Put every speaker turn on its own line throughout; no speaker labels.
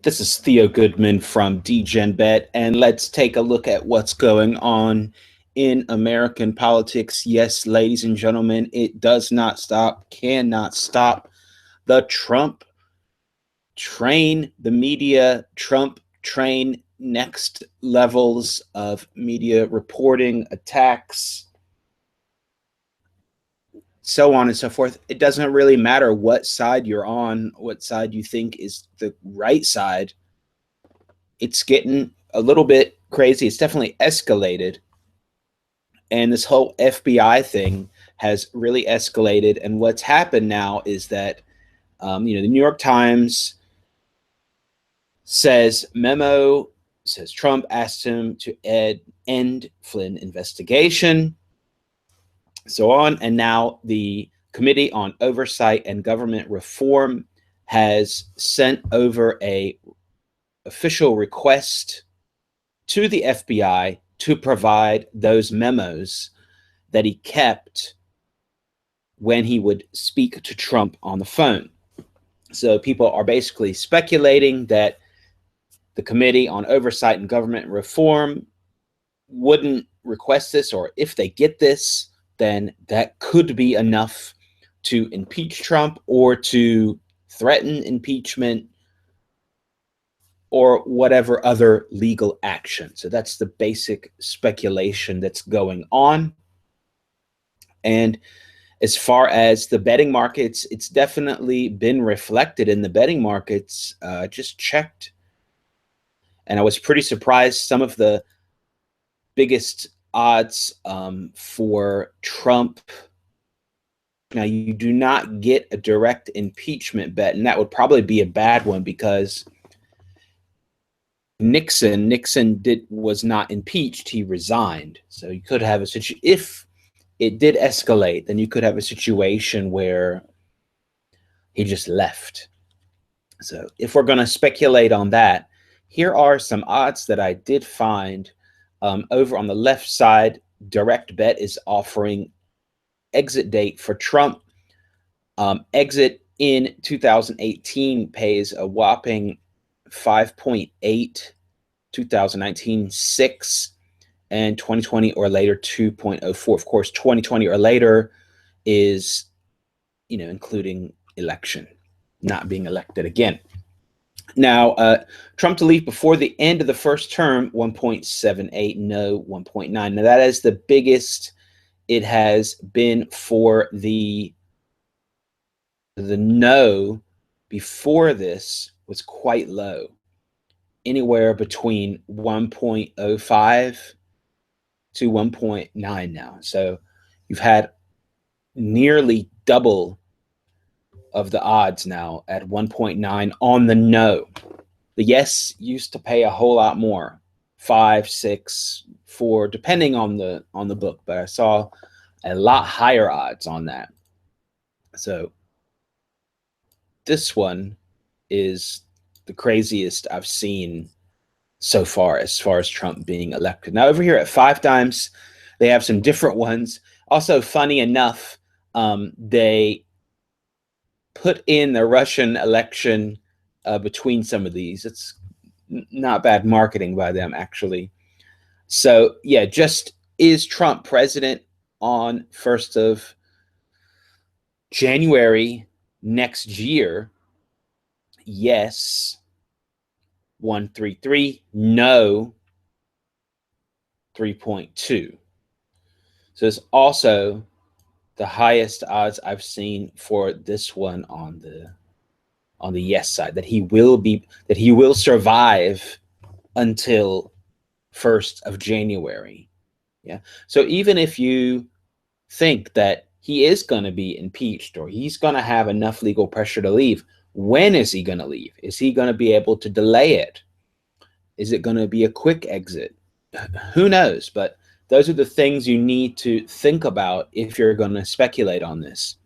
This is Theo Goodman from DGenBet, and let's take a look at what's going on in American politics. Yes, ladies and gentlemen, it does not stop, cannot stop. The Trump train, the media Trump train, next levels of media reporting, attacks, so on and so forth. It doesn't really matter what side you're on, what side you think is the right side. It's getting a little bit crazy. It's definitely escalated. And this whole FBI thing has really escalated. And what's happened now is that, the New York Times says Trump asked him to end Flynn investigation, so on. And now the Committee on Oversight and Government Reform has sent over a official request to the FBI to provide those memos that he kept when he would speak to Trump on the phone. So people are basically speculating that the Committee on Oversight and Government Reform wouldn't request this, or if they get this, then that could be enough to impeach Trump or to threaten impeachment or whatever other legal action. So that's the basic speculation that's going on. And as far as the betting markets, it's definitely been reflected in the betting markets. Just checked, and I was pretty surprised. Some of the biggest odds for Trump. Now, you do not get a direct impeachment bet, and that would probably be a bad one because Nixon was not impeached, he resigned. So you could have a situation, if it did escalate, then you could have a situation where he just left. So if we're going to speculate on that, here are some odds that I did find. Over on the left side, Direct Bet is offering exit date for Trump. Exit in 2018 pays a whopping 5.8, 2019 6, and 2020 or later 2.04. Of course, 2020 or later is, including election, not being elected again. Now, Trump to leave before the end of the first term, 1.78, no, 1.9. Now, that is the biggest it has been for the no before this was quite low, anywhere between 1.05 to 1.9 now. So you've had nearly double of the odds now at 1.9 on the no. The yes used to pay a whole lot more, 5, 6, 4, depending on the book, but I saw a lot higher odds on that. So this one is the craziest I've seen so far as Trump being elected. Now over here at 5 times, they have some different ones. Also, funny enough, they put in the Russian election between some of these. It's not bad marketing by them, actually. So yeah, just is Trump president on 1st of January next year? Yes, 133, no, 3.2. So it's also the highest odds I've seen for this one on the yes side, that he will survive until 1st of January. Yeah. So even if you think that he is going to be impeached or he's going to have enough legal pressure to leave, when is he going to leave? Is he going to be able to delay it? Is it going to be a quick exit? Who knows? But those are the things you need to think about if you're going to speculate on this.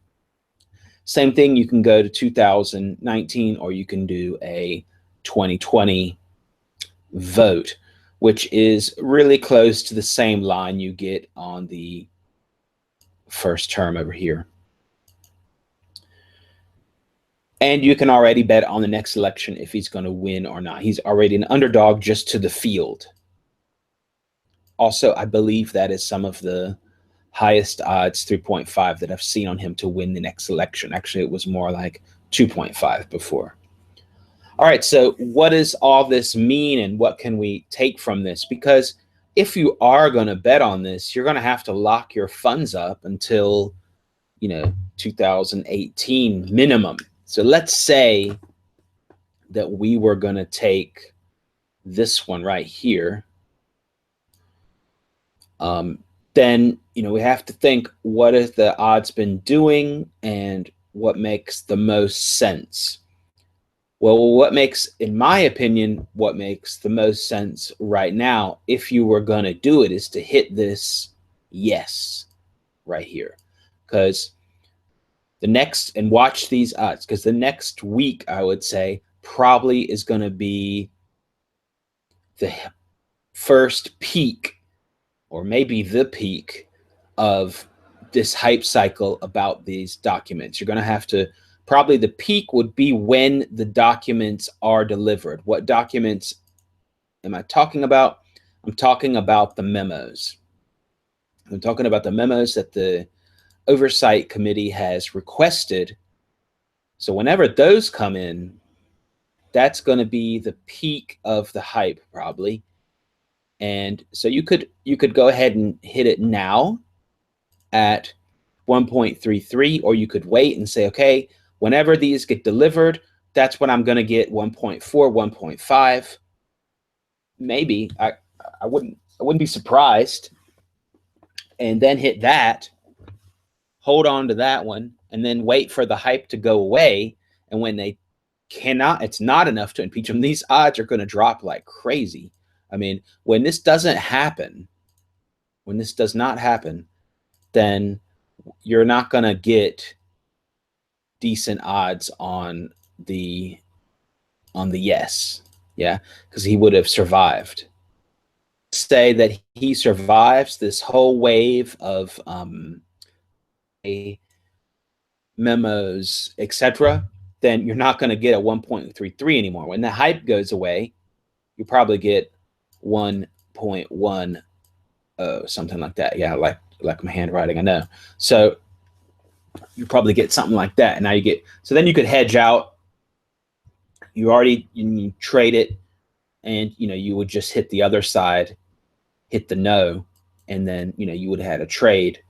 Same thing, you can go to 2019 or you can do a 2020 vote, which is really close to the same line you get on the first term over here. And you can already bet on the next election if he's going to win or not. He's already an underdog just to the field. Also, I believe that is some of the highest odds, 3.5, that I've seen on him to win the next election. Actually, it was more like 2.5 before. All right, so what does all this mean and what can we take from this? Because if you are going to bet on this, you're going to have to lock your funds up until, 2018 minimum. So let's say that we were going to take this one right here. Then, we have to think, what has the odds been doing and what makes the most sense? Well, in my opinion, what makes the most sense right now, if you were going to do it, is to hit this yes right here. Because and watch these odds, because the next week, I would say, probably is going to be the first peak, or maybe the peak, of this hype cycle about these documents. You're going to have to, probably the peak would be when the documents are delivered. What documents am I talking about? I'm talking about the memos. I'm talking about the memos that the Oversight Committee has requested. So whenever those come in, that's going to be the peak of the hype, probably. And so you could go ahead and hit it now at 1.33, or you could wait and say, okay, whenever these get delivered, that's when I'm going to get 1.4, 1.5. Maybe I wouldn't be surprised. And then hit that, hold on to that one, and then wait for the hype to go away. And when it's not enough to impeach them, these odds are going to drop like crazy. I mean, when this does not happen, then you're not going to get decent odds on the yes. Yeah, because he would have survived. Say that he survives this whole wave of memos, etc., then you're not going to get a 1.33 anymore. When the hype goes away, you probably get 1.10, something like that. Yeah, like my handwriting, I know. So you probably get something like that. And now so then you could hedge out. You trade it, and you would just hit the other side, hit the no, and then you would have had a trade.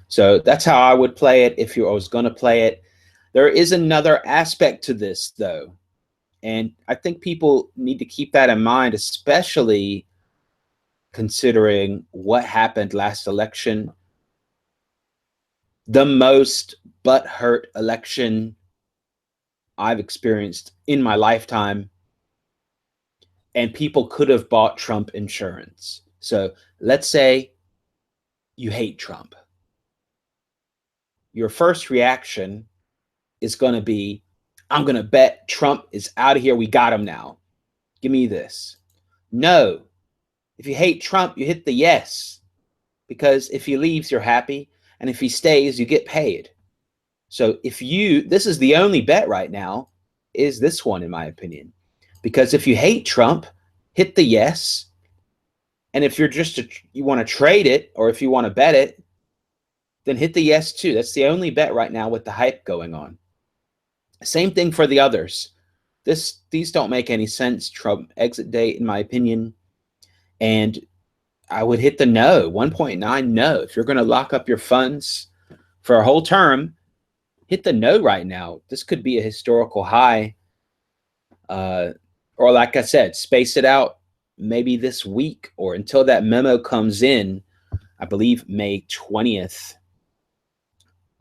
So that's how I would play it if I was going to play it. There is another aspect to this, though, and I think people need to keep that in mind, especially considering what happened last election. The most butthurt election I've experienced in my lifetime, and people could have bought Trump insurance. So let's say you hate Trump. Your first reaction is going to be, I'm going to bet Trump is out of here. We got him now. Give me this. No. If you hate Trump, you hit the yes. Because if he leaves, you're happy. And if he stays, you get paid. So this is the only bet right now, is this one, in my opinion. Because if you hate Trump, hit the yes. And if you're you want to trade it, or if you want to bet it, then hit the yes too. That's the only bet right now with the hype going on. Same thing for the others. These don't make any sense. Trump exit date, in my opinion. And I would hit the no, 1.9 no. If you're going to lock up your funds for a whole term, hit the no right now. This could be a historical high. Or like I said, space it out maybe this week, or until that memo comes in. I believe May 20th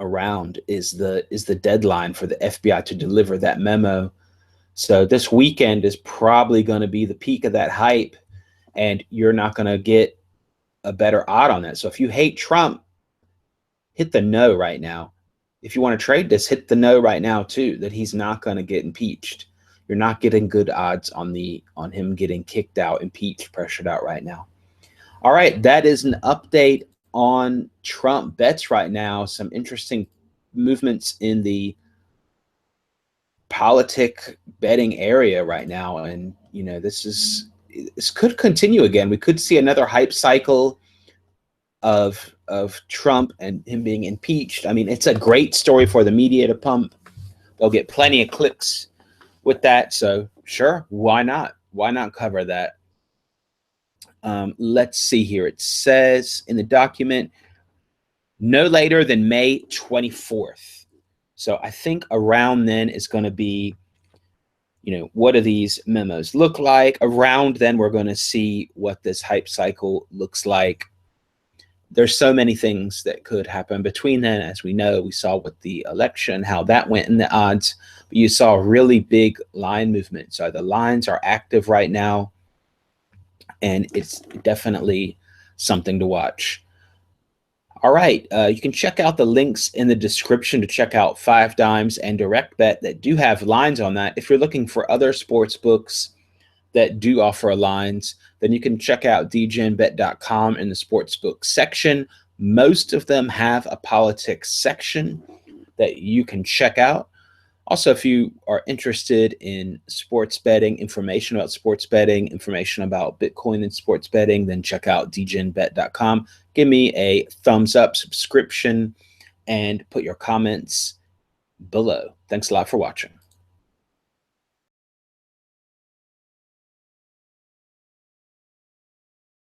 around is the deadline for the FBI to deliver that memo. So this weekend is probably going to be the peak of that hype, and you're not going to get a better odd on that. So if you hate Trump, hit the no right now. If you want to trade this, hit the no right now too, that he's not going to get impeached. You're not getting good odds on him getting kicked out, impeached, pressured out right now. All right, that is an update on Trump bets right now. Some interesting movements in the politic betting area right now, and this could continue again. We could see another hype cycle of Trump and him being impeached. I mean, it's a great story for the media to pump. They'll get plenty of clicks with that. So sure, why not? Why not cover that? Let's see here. It says in the document, no later than May 24th. So I think around then is going to be, what do these memos look like? Around then, we're going to see what this hype cycle looks like. There's so many things that could happen between then. As we know, we saw with the election, how that went in the odds. But you saw a really big line movement. So the lines are active right now, and it's definitely something to watch. All right, you can check out the links in the description to check out 5 Dimes and Direct Bet that do have lines on that. If you're looking for other sports books that do offer lines, then you can check out dgenbet.com in the sportsbook section. Most of them have a politics section that you can check out. Also, if you are interested in sports betting, information about sports betting, information about Bitcoin and sports betting, then check out dgenbet.com. Give me a thumbs up, subscription, and put your comments below. Thanks a lot for watching.